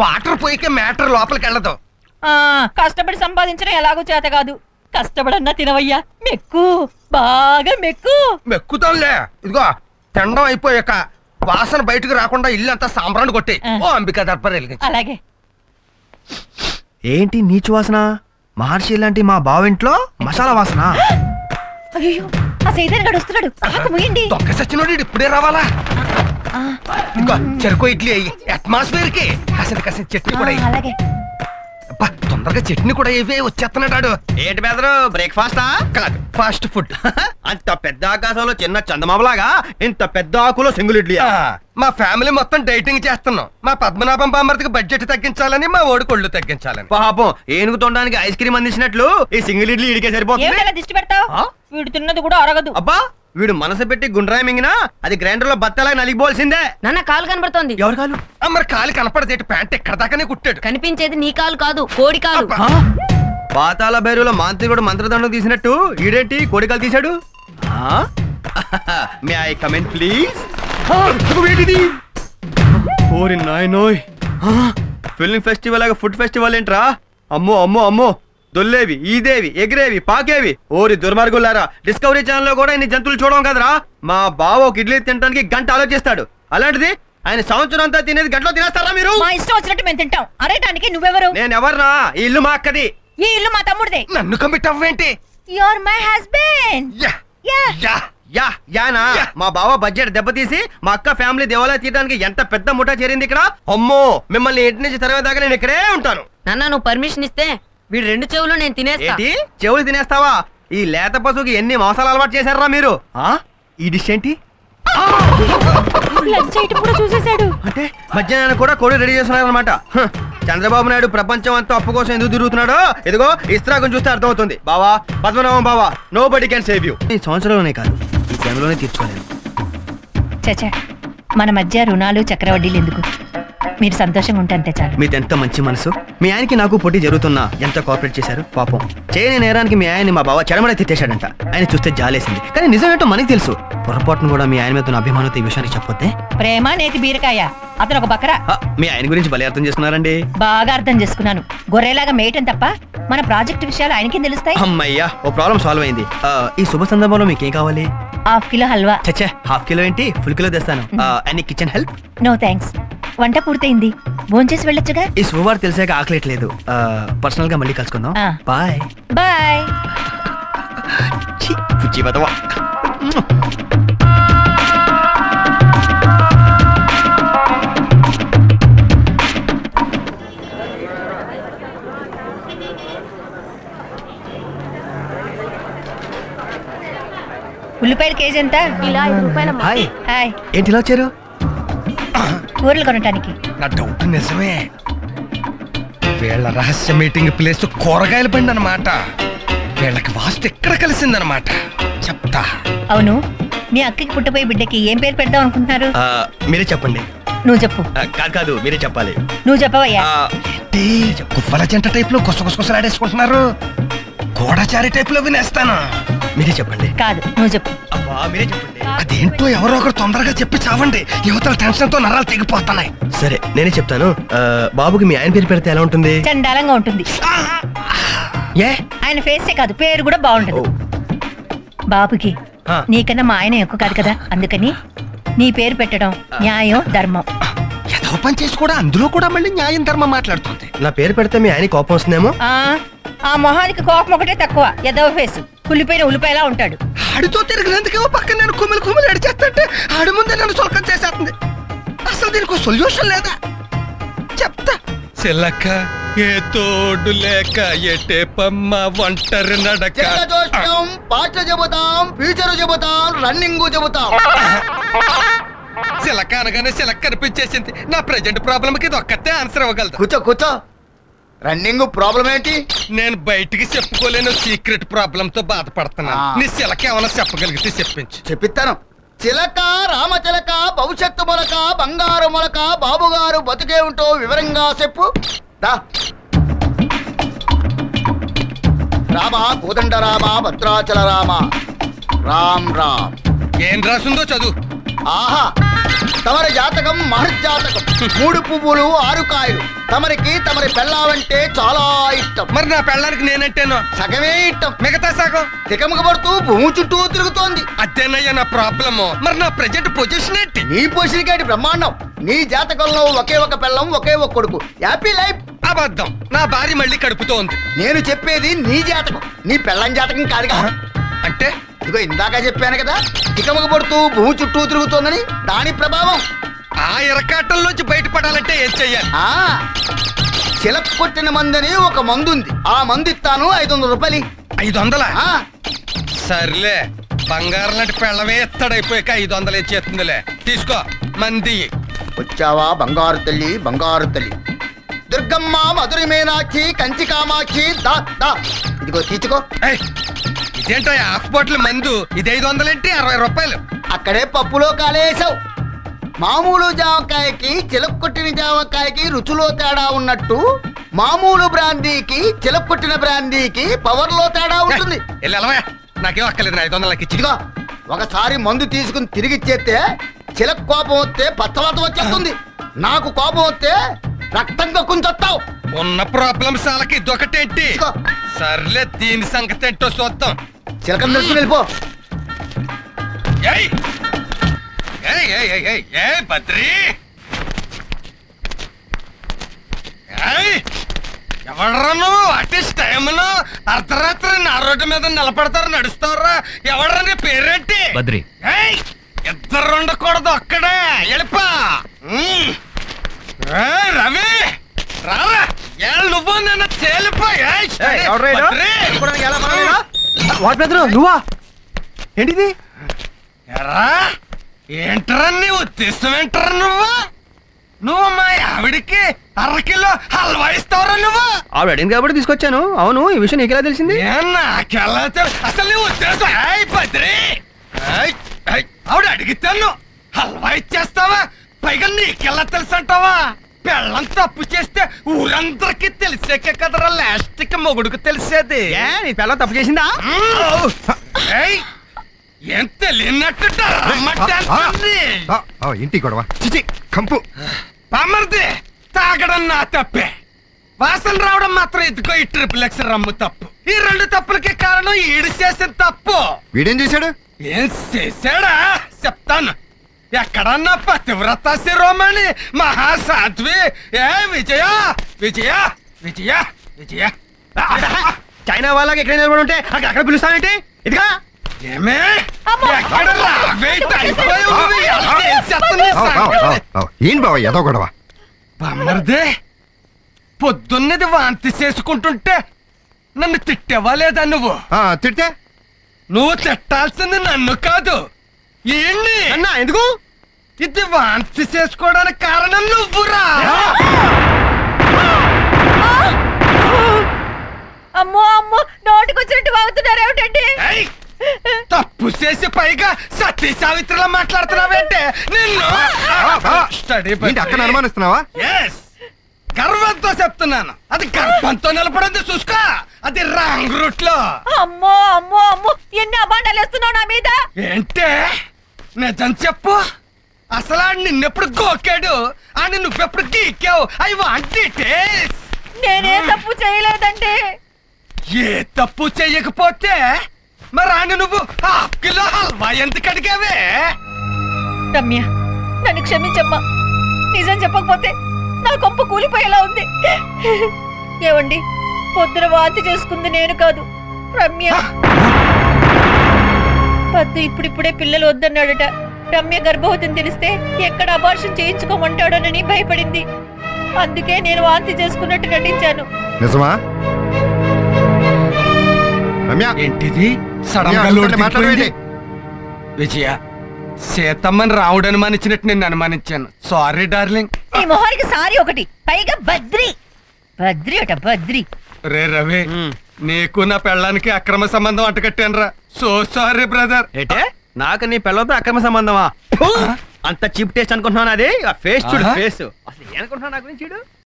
Water పోయికే matter లోపలికి వెళ్ళదు. కష్టపడి సంపాదించడం ఎలాగో చేత కాదు. కష్టపడన్నా తినవయ్యా, మెక్కు, బాగా మెక్కు. మెక్కుతాంలే. ఇదిగో తినడం అయిపోయాక వాసన బయటకు రాకుండా ఇల్లంతా సాంబ్రాన్ని కొట్టి ఓ అంబికా దర్బార్ వెలిగించు. అలాగే. ఏంటి నీచు వాసన? మహర్షి లాంటి మా బావింట్లో మసాలా వాసన. అయ్యో, ఆ సైతాన్ గడు వస్తున్నాడు. దొంగ సచ్చినోడు ఇప్పుడే రావాలా? ఇంకో చెరుకు ఇడ్లీ అయ్యి అట్మాస్ఫియర్ కి కాసిన చట్నీ కూడా అలాగే. తొందరగా చట్నీ కూడా ఇవే వచ్చేస్తున్నాడు. ఏంటి బెదరు, బ్రేక్ఫాస్టా? కాదు, ఫాస్ట్ ఫుడ్. అంత పెద్ద ఆకాశంలో చిన్న చందమామలాగా ఇంత పెద్ద ఆకులో సింగిల్ ఇడ్లీ. మా ఫ్యామిలీ మొత్తం డైటింగ్ చేస్తున్నాం. మా పద్మనాభం బామర్తికి బడ్జెట్ తగ్గించాలని, మా ఓడి కొళ్ళు తగ్గించాలని. పాపం ఏనుగు తొండడానికి ఐస్ క్రీమ్ అందించినట్లు ఈ సింగిల్ ఇడ్లీ ఇడికే సరిపోతుంది. దిష్టి పెడతావు? వీడు తిన్నది కూడా అరగదు. అబ్బా, వీడు మనసు పెట్టి గుండ్రాయి మింగినా అది గ్రైండర్ లో బత్తలాగా నలిగిపోవాల్సిందే. నాన్న కాలు కనబడుతోంది. ఎవరు కాలు? మరి కాలు కనపడదేటి, ప్యాంట్ ఎక్కడ దాకానే కుట్టాడు. కనిపించేది నీ కాలు కాదు, కోడి కాలు. పాతాల బైరులో మాంత్రికుడు మంత్రదండం తీసినట్టు ఈడేంటి కోడికాలు తీశాడు? May I comment please? ఓరి నాయనోయ్, ఫిల్మ్ ఫెస్టివల్ లాగా ఫుడ్ ఫెస్టివల్ ఏంట్రా? అమ్మో అమ్మో అమ్మో, దొల్లేవి, ఈదేవి, ఎగిరేవి, పాకేవి. ఓరి దుర్మార్గులారా, డిస్కవరీ ఛానల్ లో కూడా ఇన్ని జంతువులు చూడడం కదరా. మా బావ ఒక ఇడ్లీ తినడానికి గంట ఆలోచిస్తాడు. అలాంటిది ఆయన సంవత్సరం అంతా తినేది గంటలో తినేస్తారా మీరు? మా ఇష్టం వచ్చినట్టు మేము తింటాం. అరేటానికి నువ్వెవరు? నేను ఎవర్నా? ఈ ఇల్లు మా అక్కది. ఈ ఇల్లు మా తమ్ముడిదే. నన్ను కమిట్ అవ్వేంటి? You are my husband. యానా? మా బావ బడ్జెట్ దెబ్బతీసి మా అక్క ఫ్యామిలీ దేవాలయం తీయడానికి ఎంత పెద్ద ముఠా చేరింది ఇక్కడ. అమ్మో, మిమ్మల్ని ఇంటి నుంచి తరవేదాకా నేను ఇక్కడే ఉంటాను. నాన్న నువ్వు పర్మిషన్ ఇస్తే వీడు రెండు చెవులు నేను తినేస్తా. చెవులు తినేస్తావా? ఈ లేత పశువుకి ఎన్ని మోసాలు అలవాటు చేశారా మీరు? ఈ డిష్ ఏంటి? చూసేశాడు అంటే మధ్యాహ్నం కూడా కోడి రెడీ చేస్తున్నారు అనమాట. చంద్రబాబు నాయుడు ప్రపంచం అంతా అప్పు కోసం ఎందుకు తిరుగుతున్నాడో ఇదిగో ఇస్త్రాగం చూస్తే అర్థమవుతుంది. బావా, పద్మనాభం బావా, nobody can save you. ఈ సంవత్సరంలోనే కాదు, ఈ జన్మలోనే తీర్చుకోలేను. చచ్చా, మన మధ్య రుణాలు చక్రవడ్డీలు ఎందుకు? మీరు సంతోషంగా ఉంటే అంతే చాలు. మీదెంత మంచి మనసు. మీ ఆయనకి నాకు పోటీ జరుగుతున్నా ఎంత కోఆపరేట్ చేశారు. పాపం చేయని నేరానికి మీ ఆయన్ని మా బావ చెడమడ తిట్టేశాడంట. ఆయన చూస్తే జాలేసింది, కానీ నిజం ఏంటో మనకి తెలుసు. పొరపాటును కూడా మీ ఆయన మీద అభిమానంతో ఈ విషయానికి చెప్పొద్దే. ప్రేమ నేతి బీరకాయ, అతను ఒక బకరా. మీ ఆయన గురించి భలే అర్థం చేసుకున్నారండి. బాగా అర్థం చేసుకున్నాను. గొర్రెలాగా మేయటం తప్ప మన ప్రాజెక్ట్ విషయాలు ఆయనకి తెలుస్తాయి. అమ్మయ్యా, ఓ ప్రాబ్లం సాల్వ్ అయింది. ఈ శుభ సందర్భంలో మీకేం కావాలి? ½ కిలో హల్వా. చచ్చే, ½ కిలో ఏంటి, ఫుల్ కిలో తెస్తాను. Any kitchen help? No thanks, వంట పూర్తయింది, భోంచేసి వెళ్ళొచ్చుగా. ఈ శుభవార్త తెలిసాక ఆకలేట్లేదు. పర్సనల్ గా మళ్ళీ కలుసుకుందాం. Bye bye. ఉల్లిపాయలు కేజీ ఎంత? ఇలా 5 రూపాయలు. హాయ్. హాయ్. ఏంటి ఇలా వచ్చారు? కూరలు కొనటానికి. నా డౌట్ నిజమే. వీళ్ళ రహస్య మీటింగ్ ప్లేస్ కూరగాయల బండి అన్నమాట. వీళ్ళకి వాస్తు ఎక్కడ కలిసిందన్నమాట. చెప్తా. అవును, మీ అక్కకి పుట్టపోయే బిడ్డకి ఏం పేరు పెడదాం అనుకుంటున్నారు? మీరే చెప్పండి. నువ్వు చెప్పు. కాదు, మీరే చెప్పాలి. నువ్వు చెప్పవయ్యా. కువ్వల జంట టైప్ లో గుసగుసలాడేసుకుంటున్నారు. గోడచారి టైప్ లో వినేస్తాను. మీరే చెప్పండి. కాదు, నువ్వు చెప్పు. మీరే చెప్పండి. అదేంటో ఎవరో ఒకరు తొందరగా చెప్పి చావండి. యువతల టెన్షన్ తో నరాలు తెగిపోతున్నాయి. సరే, నేనే చెప్తాను. బాబుకి మీ ఆయన పేరు పెడితే ఎలా ఉంటుంది? చండాలంగా ఉంటుంది. ఏ? ఆయన ఫేసే కాదు, పేరు కూడా బాగుంటుంది. బాబుకి నీకన్నా మా ఆయన ఎక్కువ కాదు కదా, అందుకని నీ పేరు పెట్టడం న్యాయం ధర్మం. ఏదో పని చేసి కూడా అందులో కూడా మళ్ళీ న్యాయం ధర్మం మాట్లాడుతుంది. నా పేరు పెడితే మీ ఆయన కోపం వస్తుందేమో. ఆ మొహానికి కోపం ఒకటే తక్కువ. ఎదవ ఫేసు, కుళ్ళిపోయిన ఉల్లిపాయలా ఉంటాడు. ఆడితో తిరిగినందుకేమో పక్కన నేను కుమిలి ఎడిచేస్తుంటే ఆడి ముందే నన్ను సొలకం చేసేస్తుంది. అసలు దీనికి సొల్యూషన్ లేదా? చెప్తా. చిల్లక ఏ తోడు లేక ఎటే పమ్మ ఒంటరి నడక. పాట చెబుతాం, ఫ్యూచర్ చెబుతాం, రన్నింగ్ చెబుతాం. చిలక అనగానే చిలక కనిపించేసింది. నా ప్రెజెంట్ ప్రాబ్లం కి ఇది ఒక్కటే ఆన్సర్ ఇవ్వగలదు. కూర్చో. రన్నింగ్ ప్రాబ్లం ఏంటి? నేను బయటికి చెప్పుకోలేను సీక్రెట్ ప్రాబ్లం తో బాధపడుతున్నా. నీ చిలక ఏమైనా చెప్పగలిగితే చెప్పించు. చెప్పిస్తాను. చిలక, రామచిలక, భవిష్యత్తు మొలక, బంగారు మొలక, బాబుగారు బతుకే ఉంటో వివరంగా చెప్పు. రామ, కోదండ రామ, భద్రాచల రామ, రామ్ రామ్. ఏం రాసిందో చదువు. ఆహా, తమరి జాతకం మహర్జాతకం. 3 పువ్వులు 6 కాయలు. తమరి పెళ్ళావంటే చాలా ఇష్టం. మరి నా పెళ్ళానికి నేనంటేనో సగమే ఇష్టం. మిగతా సగం తికమక పడుతూ భూమి చుట్టూ తిరుగుతోంది. అదేనయ్యా నా ప్రాబ్లము. మరి నా ప్రెజెంట్ పొజిషన్ ఏంటి? నీ పొజిషన్ కేటి బ్రహ్మాండం. నీ జాతకంలో ఒకే ఒక పెళ్ళం, ఒకే ఒక కొడుకు. Happy life. అబద్ధం. నా భార్య మళ్ళీ కడుపుతో ఉంది. నేను చెప్పేది నీ జాతకం, నీ పెళ్ళం జాతకం కాదుగా. అంటే ఇదిగో ఇందాక చెప్పాను కదా, తికమక పడుతూ భూమి చుట్టూ తిరుగుతోందని. దాని ప్రభావం. ఆ ఇరకాటంలోంచి బయటపడాలంటే ఏం చెయ్యాలి? చిలక కొట్టిన మందని ఒక మందుంది. ఆ మందు ఇస్తాను, 500 రూపాయలు. 500? సర్లే, బంగారం లాంటి పెళ్ళమే ఎత్తడైపోయాక 500 ఇచ్చేస్తుందిలే. తీసుకో మంది. వచ్చావా బంగారు తల్లి, బంగారు తల్లి. దుర్గమ్మ, మధురి మీనాక్షి, కంచి కామాక్షి. దా దా, ఇదిగో తీసుకో. ఇదేంటో హాఫ్ బాటిల్ మందు. ఇది 500 ఏంటి? 60 రూపాయలు. అక్కడే పప్పులో కాలేసావు. మామూలు జామకాయకి చిలక కొట్టిన జామకాయకి రుచిలో తేడా ఉన్నట్టు, మామూలు బ్రాందీకి చిలక కొట్టిన బ్రాందీకి పవర్ లో తేడా ఉంటుంది. నాకేం అక్కర్లేదు. 500 ఇచ్చి. ఇదిగో, ఒకసారి మందు తీసుకుని తిరిగి ఇచ్చేస్తే చిలక కోపం వస్తే పచ్చవాతం వచ్చేస్తుంది. నాకు కోపం వస్తే రక్తంగా కుంచొస్తావు. ఉన్న ప్రాబ్లమ్ సాలకి ఇదొకటేంటి? సర్లే, దీని సంగతి ఏంటో చూద్దాం. చిలకం తెలుసుకుని వెళ్ళిపో. బద్రి, ఎవడరా నువ్వు? అట్లీస్ట్ టైంలో అర్ధరాత్రి నా రోడ్డు మీద నిలబడతారు, నడుస్తారా? ఎవడరా నీ పేరేంటి? బద్రి. ఇద్దరు ఉండకూడదు, అక్కడే వెళ్ళిపా. రవి రారా, నువ్వు నన్ను నువ్వా? ఏంటిది? ఏంటరా నీ ఉద్దేశం? ఏంటరా నువ్వు మా ఆవిడికి 1/2 కిలో హల్వా ఇస్తావరా? నువ్వు ఆవిడ అడిగింది కాబట్టి తీసుకొచ్చాను. అవును, ఈ విషయం నీకెలా తెలిసింది? నాకెలా అసలు నీ ఉద్దేశం? బద్రి, ఆవిడ అడిగితే హల్వా ఇచ్చేస్తావా? పైగా నీకెలా తెలుసు అంటావా? పెళ్ళం తప్పు చేస్తే ఊరందరికి తెలిసాకే కదరా లాస్ట్ కి మొగుడుకు తెలిసేది. నీ పెళ్ళం తప్పు చేసిందా? ఏం తెలియనట్టు ఇంటి గొడవ కంపు. పామర్ది, తాగడం నా తప్పే, వాసన రావడం మాత్రం ఇదిగో ఈ XXX రమ్ము తప్పు. ఈ 2 తప్పులకి కారణం ఈడు చేసిన తప్పు. వీడేం చేశాడు? ఏం చేశాడా చెప్తాను. ఎక్కడన్నా పతివ్రత శిరోమణి మహాసాధ్వి విజయ విజయ విజయ విజయ చైనా వాళ్ళకి ఎక్కడ నిలబడి ఉంటే అక్కడ పిలుస్తావేంటి? ఇదిగా ఏమే ఏం బావ ఏదో గొడవ? బామ్మర్దే, పొద్దున్నది వాంతి చేసుకుంటుంటే నన్ను తిట్టేవా లేదా? నువ్వు తిడితే నువ్వు తిట్టాల్సింది నన్ను కాదు, ఏంటి అన్నా? ఎందుకు? ఇది వాంతి చేసుకోవడానికి కారణం నువ్వురా. అమ్మో అమ్మో, నోటికొచ్చినట్టు వాగుతున్నారు ఏమిటండి? తప్పు చేసి పైగా సతీ సావిత్రిలా మాట్లాడుతున్నావేంటే? నిన్ను అక్కడ అనుమానిస్తున్నావా? గర్వంతో చెప్తున్నాను. అది గర్భంతో నిలబడింది చూసుకో. అది రాంగ్ రూట్ లో. అమ్మో అమ్మో అమ్మో, ఎన్ని అబాండాలు వేస్తున్నావు నా మీద? ఏంటే నిజం చెప్పు. అసలు నిన్నెప్పుడు గోకాడు అని నువ్వెప్పుడు గీకావు? అవి వాంటి నేనే తప్పు చేయలేదండి. ఏ తప్పు చెయ్యకపోతే మరి ఆయన నువ్వు 1/2 కిలో హల్వా ఎందుకు అడిగావే? రమ్య, నన్ను క్షమించమ్మా. నిజం చెప్పకపోతే నా కొంప కూలిపోయేలా ఉంది. ఏవండి, పొద్దున వాంతి చేసుకుంది నేను కాదు, రమ్య. పద్దు ఇప్పుడిప్పుడే పిల్లలు వద్దన్నాడట. రమ్య గర్భవతిని తెలిస్తే ఎక్కడ అబార్షన్ చేయించుకోమంటాడోనని భయపడింది. అందుకే నేను వాంతి చేసుకున్నట్టు నటించాను. నిజమా? ఏంటిది సడన్ విజయ? సీతమ్మని రావుడు అనుమానించినట్టు నిన్ను అనుమానించాను. Sorry darling. ఈ మొహానికి సారీ ఒకటి, పైగా బద్రి బద్రి అట బద్రి. రే రవి, నీకు నా పెళ్ళానికి అక్రమ సంబంధం అంటకట్టానురా. So sorry brother. ఏంటే నాకు నీ పెళ్ళంతో అక్రమ సంబంధమా? అంత చీప్ టేస్ట్ అనుకుంటున్నాను. అది ఫేస్ చూడు, ఫేస్. అసలు ఏమనుకుంటున్నావు నా గురించి?